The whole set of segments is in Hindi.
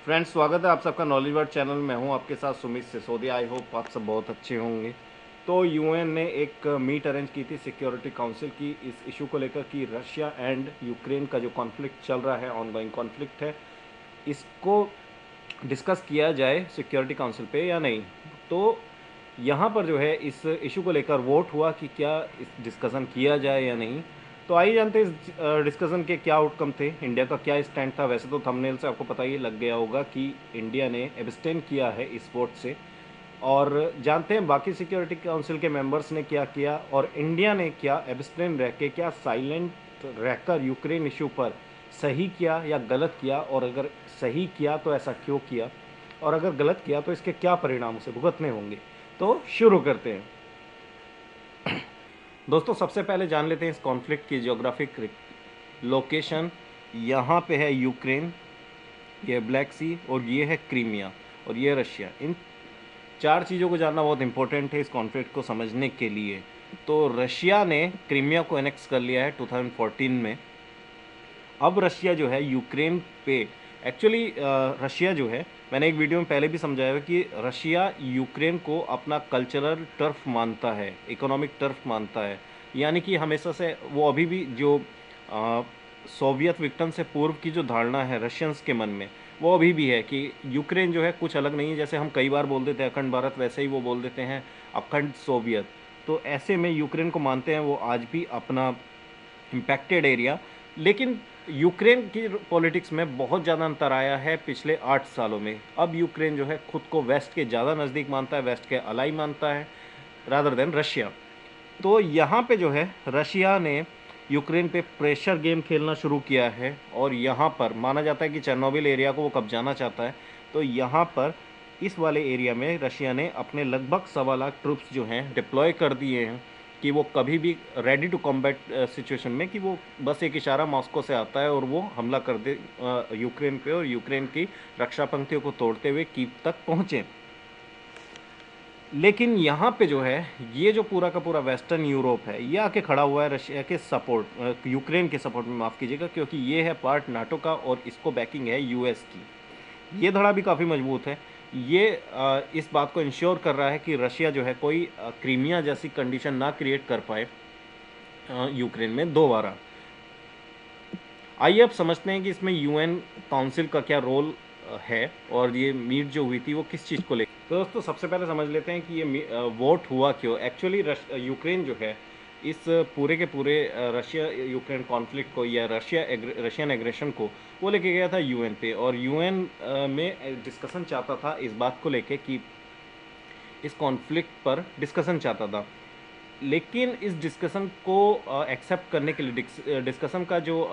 फ्रेंड्स, स्वागत है आप सबका नॉलेज वर्ड चैनल में। हूं आपके साथ सुमित सिसोदिया। आई होप आप सब बहुत अच्छे होंगे। तो यूएन ने एक मीट अरेंज की थी सिक्योरिटी काउंसिल की इस इशू को लेकर कि रशिया एंड यूक्रेन का जो कॉन्फ्लिक्ट चल रहा है, ऑनगोइंग कॉन्फ्लिक्ट है, इसको डिस्कस किया जाए सिक्योरिटी काउंसिल पे या नहीं। तो यहाँ पर जो है इस इशू को लेकर वोट हुआ कि क्या इस डिस्कशन किया जाए या नहीं। तो आइए जानते हैं इस डिस्कशन के क्या आउटकम थे, इंडिया का क्या स्टैंड था। वैसे तो थंबनेल से आपको पता ही लग गया होगा कि इंडिया ने एब्सटेन किया है इस वोट से। और जानते हैं बाकी सिक्योरिटी काउंसिल के मेंबर्स ने क्या किया और इंडिया ने क्या एब्सटेन रह के, क्या साइलेंट रहकर यूक्रेन इशू पर सही किया या गलत किया, और अगर सही किया तो ऐसा क्यों किया, और अगर गलत किया तो इसके क्या परिणाम उसे भुगतने होंगे। तो शुरू करते हैं। दोस्तों, सबसे पहले जान लेते हैं इस कॉन्फ्लिक्ट की ज्योग्राफिक लोकेशन। यहाँ पे है यूक्रेन, ये ब्लैक सी, और ये है क्रीमिया, और ये रशिया। इन चार चीज़ों को जानना बहुत इंपॉर्टेंट है इस कॉन्फ्लिक्ट को समझने के लिए। तो रशिया ने क्रीमिया को एनेक्स कर लिया है 2014 में। अब रशिया जो है यूक्रेन पे, एक्चुअली रशिया जो है, मैंने एक वीडियो में पहले भी समझाया है कि रशिया यूक्रेन को अपना कल्चरल टर्फ मानता है, इकोनॉमिक टर्फ मानता है। यानी कि हमेशा से वो अभी भी जो सोवियत विघटन से पूर्व की जो धारणा है रशियंस के मन में, वो अभी भी है कि यूक्रेन जो है कुछ अलग नहीं है। जैसे हम कई बार बोल देते हैं अखंड भारत, वैसे ही वो बोल देते हैं अखंड सोवियत। तो ऐसे में यूक्रेन को मानते हैं वो आज भी अपना इम्पैक्टेड एरिया। लेकिन यूक्रेन की पॉलिटिक्स में बहुत ज़्यादा अंतर आया है पिछले 8 सालों में। अब यूक्रेन जो है खुद को वेस्ट के ज़्यादा नज़दीक मानता है, वेस्ट के अलाई मानता है रादर देन रशिया। तो यहाँ पे जो है रशिया ने यूक्रेन पे प्रेशर गेम खेलना शुरू किया है, और यहाँ पर माना जाता है कि चेरनोबिल एरिया को वो कब्जाना चाहता है। तो यहाँ पर इस वाले एरिया में रशिया ने अपने लगभग 1.25 लाख ट्रूप्स जो हैं डिप्लॉय कर दिए हैं कि वो कभी भी रेडी टू कॉम्बैट सिचुएशन में, कि वो बस एक इशारा मॉस्को से आता है और वो हमला कर दे यूक्रेन पे, और यूक्रेन की रक्षा पंक्तियों को तोड़ते हुए कीव तक पहुँचें। लेकिन यहाँ पे जो है ये जो पूरा का पूरा वेस्टर्न यूरोप है, ये आके खड़ा हुआ है रशिया के सपोर्ट, यूक्रेन के सपोर्ट में, माफ़ कीजिएगा, क्योंकि ये है पार्ट नाटो का और इसको बैकिंग है यूएस की। ये धड़ा भी काफ़ी मजबूत है। ये इस बात को इंश्योर कर रहा है कि रशिया जो है कोई क्रीमिया जैसी कंडीशन ना क्रिएट कर पाए यूक्रेन में दोबारा। आइए अब समझते हैं कि इसमें यूएन काउंसिल का क्या रोल है, और ये मीट जो हुई थी वो किस चीज़ को लेकर। तो दोस्तों, सबसे पहले समझ लेते हैं कि ये वोट हुआ क्यों। एक्चुअली यूक्रेन जो है इस पूरे के पूरे रशिया यूक्रेन कॉन्फ्लिक्ट को, या रशियन एग्रेशन को, वो लेके गया था यूएन पे। और यूएन में डिस्कशन चाहता था इस बात को लेके कि इस कॉन्फ्लिक्ट पर डिस्कशन चाहता था। लेकिन इस डिस्कशन को एक्सेप्ट करने के लिए, डिस्कशन का जो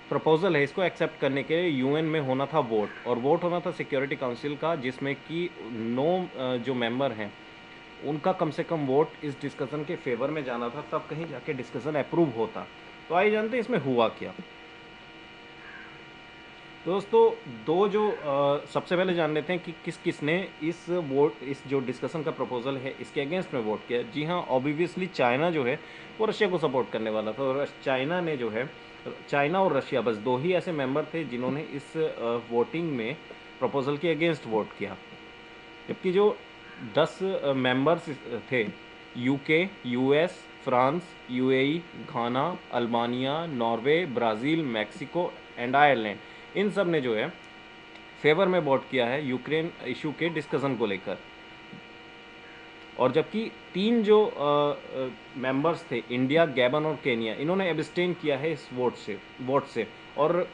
प्रपोजल है, इसको एक्सेप्ट करने के लिए यूएन में होना था वोट, और वोट होना था सिक्योरिटी काउंसिल का, जिसमें कि 9 जो मेंबर हैं उनका कम से कम वोट इस डिस्कशन के फेवर में जाना था, तब कहीं जाके डिस्कशन अप्रूव होता। तो आइए जानते हैं इसमें हुआ क्या। तो दोस्तों, दो जो सबसे पहले जान लेते हैं कि किस किस ने इस जो डिस्कशन का प्रपोजल है इसके अगेंस्ट में वोट किया। जी हाँ, ऑब्वियसली चाइना जो है वो रशिया को सपोर्ट करने वाला था, और चाइना ने जो है, चाइना और रशिया बस दो ही ऐसे मेंबर थे जिन्होंने इस वोटिंग में प्रपोजल के अगेंस्ट वोट किया। जबकि जो 10 मेंबर्स थे, UK, US, France, UAE, Ghana, Albania, Norway, Brazil, Mexico and Ireland, इन सब ने जो है फेवर में वोट किया है यूक्रेन इशू के डिस्कशन को लेकर। और जबकि 3 जो मेंबर्स थे, इंडिया, गैबन और केनिया, इन्होंने एब्सटेन किया है इस वोट से। और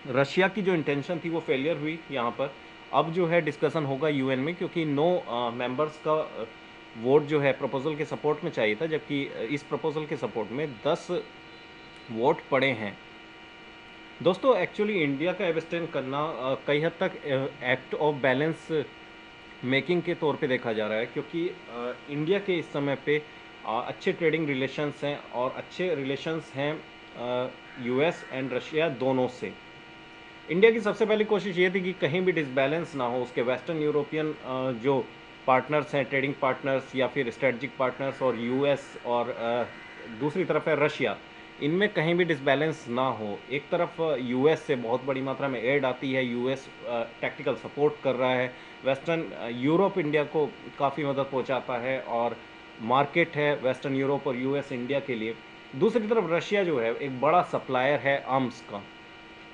रशिया की जो इंटेंशन थी वो फेलियर हुई यहाँ पर। अब जो है डिस्कशन होगा यूएन में, क्योंकि 9 मेंबर्स का वोट जो है प्रपोजल के सपोर्ट में चाहिए था, जबकि इस प्रपोजल के सपोर्ट में 10 वोट पड़े हैं। दोस्तों, एक्चुअली इंडिया का एब्सटेन करना कई हद तक एक्ट ऑफ बैलेंस मेकिंग के तौर पे देखा जा रहा है, क्योंकि इंडिया के इस समय पे अच्छे ट्रेडिंग रिलेशंस हैं, और अच्छे रिलेशंस हैं यूएस एंड रशिया दोनों से। इंडिया की सबसे पहली कोशिश ये थी कि कहीं भी डिसबैलेंस ना हो, उसके वेस्टर्न यूरोपियन जो पार्टनर्स हैं, ट्रेडिंग पार्टनर्स या फिर स्ट्रेटजिक पार्टनर्स, और यूएस, और दूसरी तरफ है रशिया, इनमें कहीं भी डिसबैलेंस ना हो। एक तरफ यूएस से बहुत बड़ी मात्रा में एड आती है, यूएस टैक्टिकल सपोर्ट कर रहा है, वेस्टर्न यूरोप इंडिया को काफ़ी मदद पहुंचाता है और मार्केट है वेस्टर्न यूरोप और यूएस इंडिया के लिए। दूसरी तरफ रशिया जो है एक बड़ा सप्लायर है आर्म्स का।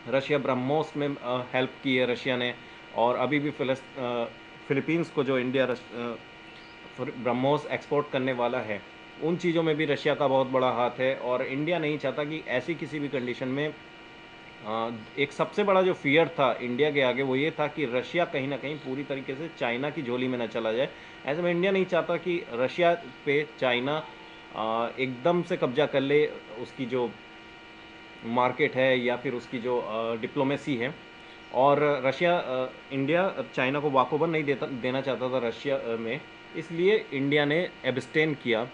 रशिया ब्रह्मोस में हेल्प की है रशिया ने, और अभी भी फिलीपींस को जो इंडिया ब्रह्मोस एक्सपोर्ट करने वाला है, उन चीज़ों में भी रशिया का बहुत बड़ा हाथ है। और इंडिया नहीं चाहता कि ऐसी किसी भी कंडीशन में एक सबसे बड़ा जो फियर था इंडिया के आगे वो ये था कि रशिया कहीं ना कहीं पूरी तरीके से चाइना की झोली में न चला जाए। ऐसे में इंडिया नहीं चाहता कि रशिया पे चाइना एकदम से कब्जा कर ले, उसकी जो मार्केट है या फिर उसकी जो डिप्लोमेसी है। और रशिया इंडिया चाइना को वाकोवर नहीं देना चाहता था रशिया में, इसलिए इंडिया ने एब्सटेन किया।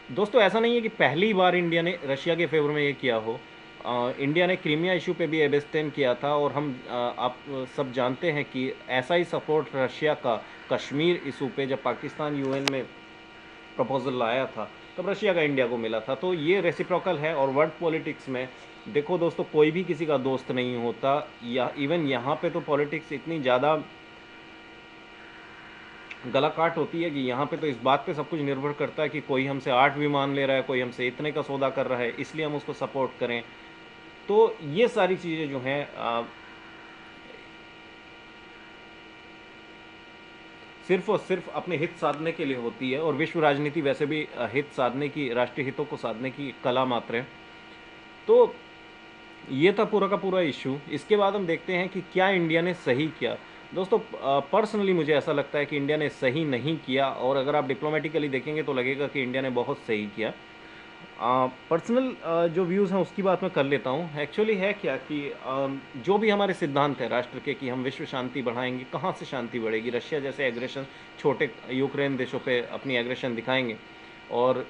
दोस्तों ऐसा नहीं है कि पहली बार इंडिया ने रशिया के फेवर में ये किया हो। इंडिया ने क्रीमिया इशू पे भी एब्सटेन किया था, और हम आप सब जानते हैं कि ऐसा ही सपोर्ट रशिया का कश्मीर इशू पे जब पाकिस्तान यूएन में प्रपोजल लाया था तब रशिया का इंडिया को मिला था। तो ये रेसिप्रोकल है। और वर्ल्ड पॉलिटिक्स में देखो दोस्तों, कोई भी किसी का दोस्त नहीं होता, या इवन यहाँ पे तो पॉलिटिक्स इतनी ज़्यादा गलाकाट होती है कि यहाँ पे तो इस बात पे सब कुछ निर्भर करता है कि कोई हमसे 8 विमान ले रहा है, कोई हमसे इतने का सौदा कर रहा है, इसलिए हम उसको सपोर्ट करें। तो ये सारी चीज़ें जो हैं सिर्फ और सिर्फ अपने हित साधने के लिए होती है, और विश्व राजनीति वैसे भी हित साधने की, राष्ट्रीय हितों को साधने की कला मात्र है। तो ये था पूरा का पूरा इशू। इसके बाद हम देखते हैं कि क्या इंडिया ने सही किया। दोस्तों पर्सनली मुझे ऐसा लगता है कि इंडिया ने सही नहीं किया, और अगर आप डिप्लोमेटिकली देखेंगे तो लगेगा कि इंडिया ने बहुत सही किया। पर्सनल जो व्यूज़ हैं उसकी बात मैं कर लेता हूँ। एक्चुअली है क्या कि जो भी हमारे सिद्धांत है राष्ट्र के कि हम विश्व शांति बढ़ाएंगे, कहाँ से शांति बढ़ेगी? रशिया जैसे एग्रेशन, छोटे यूक्रेन देशों पे अपनी एग्रेशन दिखाएंगे और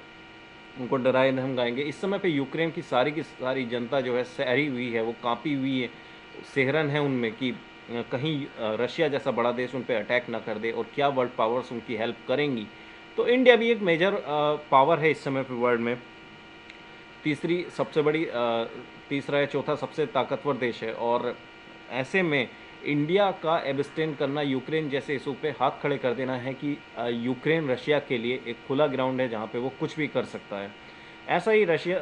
उनको डराए धमकाएंगे। इस समय पे यूक्रेन की सारी जनता जो है सहरी हुई है, वो कांपी हुई है, सेहरन है उनमें कि कहीं रशिया जैसा बड़ा देश उन पर अटैक ना कर दे, और क्या वर्ल्ड पावर्स उनकी हेल्प करेंगी। तो इंडिया भी एक मेजर पावर है इस समय पे वर्ल्ड में, तीसरी सबसे बड़ी तीसरा या चौथा सबसे ताकतवर देश है। और ऐसे में इंडिया का एब्सटेन करना यूक्रेन जैसे इशू पे हाथ खड़े कर देना है कि यूक्रेन रशिया के लिए एक खुला ग्राउंड है जहाँ पे वो कुछ भी कर सकता है। ऐसा ही रशिया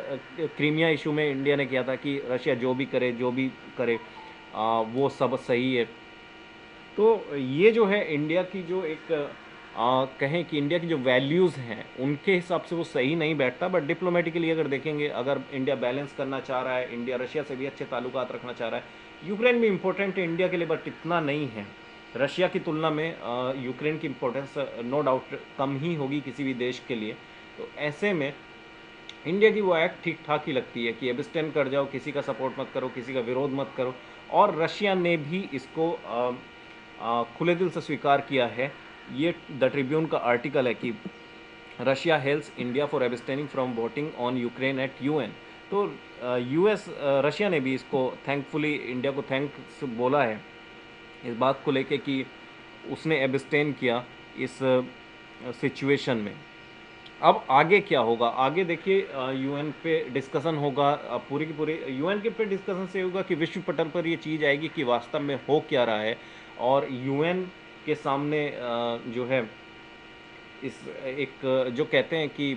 क्रीमिया इशू में इंडिया ने किया था कि रशिया जो भी करे वो सब सही है। तो ये जो है इंडिया की जो एक कहें कि इंडिया की जो वैल्यूज़ हैं उनके हिसाब से वो सही नहीं बैठता। बट डिप्लोमेटिकली अगर देखेंगे, अगर इंडिया बैलेंस करना चाह रहा है, इंडिया रशिया से भी अच्छे ताल्लुकात रखना चाह रहा है, यूक्रेन भी इम्पोर्टेंट है इंडिया के लिए बट इतना नहीं है। रशिया की तुलना में यूक्रेन की इम्पोर्टेंस नो डाउट कम ही होगी किसी भी देश के लिए। तो ऐसे में इंडिया की वो एक्ट ठीक ठाक ही लगती है कि एब्सटेन कर जाओ, किसी का सपोर्ट मत करो, किसी का विरोध मत करो। और रशिया ने भी इसको खुले दिल से स्वीकार किया है। ये द ट्रिब्यून का आर्टिकल है कि Russia hails India for abstaining from voting on Ukraine at UN. तो यूएस रशिया ने भी इसको थैंकफुली इंडिया को थैंक्स बोला है इस बात को लेके कि उसने एब्सटेन किया इस सिचुएशन में। अब आगे क्या होगा? आगे देखिए यूएन पे डिस्कशन होगा, पूरी की पूरी यूएन के पे डिस्कशन से होगा कि विश्व पटल पर ये चीज़ आएगी कि वास्तव में हो क्या रहा है। और यूएन के सामने जो है इस एक जो कहते हैं कि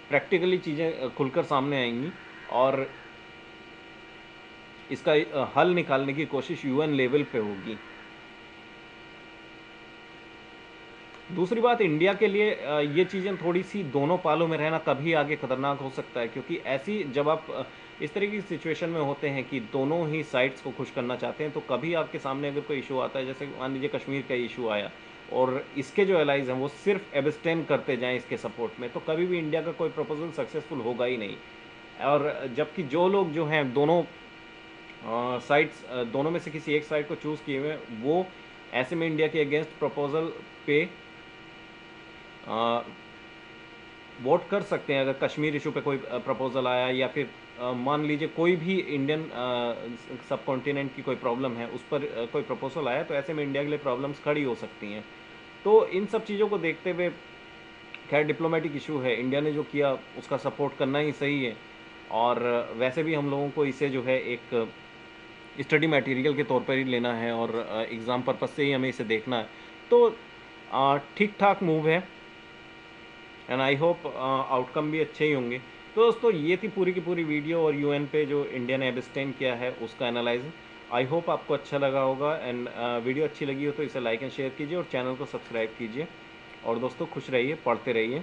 प्रैक्टिकली चीज़ें खुलकर सामने आएंगी, और इसका हल निकालने की कोशिश यूएन लेवल पे होगी। दूसरी बात, इंडिया के लिए ये चीज़ें थोड़ी सी दोनों पालों में रहना कभी आगे खतरनाक हो सकता है, क्योंकि ऐसी जब आप इस तरह की सिचुएशन में होते हैं कि दोनों ही साइड्स को खुश करना चाहते हैं, तो कभी आपके सामने अगर कोई इशू आता है, जैसे मान लीजिए कश्मीर का इशू आया और इसके जो एलाइज हैं वो सिर्फ एब्सटेन करते जाएं इसके सपोर्ट में, तो कभी भी इंडिया का कोई प्रपोजल सक्सेसफुल होगा ही नहीं। और जबकि जो लोग जो हैं दोनों साइड्स, दोनों में से किसी एक साइड को चूज़ किए हुए, वो ऐसे में इंडिया के अगेंस्ट प्रपोजल पे वोट कर सकते हैं। अगर कश्मीर इशू पे कोई प्रपोजल आया, या फिर मान लीजिए कोई भी इंडियन सब कॉन्टिनेंट की कोई प्रॉब्लम है उस पर कोई प्रपोजल आया, तो ऐसे में इंडिया के लिए प्रॉब्लम्स खड़ी हो सकती हैं। तो इन सब चीज़ों को देखते हुए खैर डिप्लोमेटिक इशू है, इंडिया ने जो किया उसका सपोर्ट करना ही सही है, और वैसे भी हम लोगों को इसे जो है एक स्टडी मटेरियल के तौर पर ही लेना है, और एग्ज़ाम पर्पज़ से ही हमें इसे देखना है। तो ठीक ठाक मूव है, एंड आई होप आउटकम भी अच्छे ही होंगे। तो दोस्तों ये थी पूरी की पूरी वीडियो, और यूएन पे जो इंडिया ने एब्सटेन किया है उसका एनालाइज। आई होप आपको अच्छा लगा होगा, एंड वीडियो अच्छी लगी हो तो इसे लाइक एंड शेयर कीजिए और चैनल को सब्सक्राइब कीजिए। और दोस्तों खुश रहिए, पढ़ते रहिए।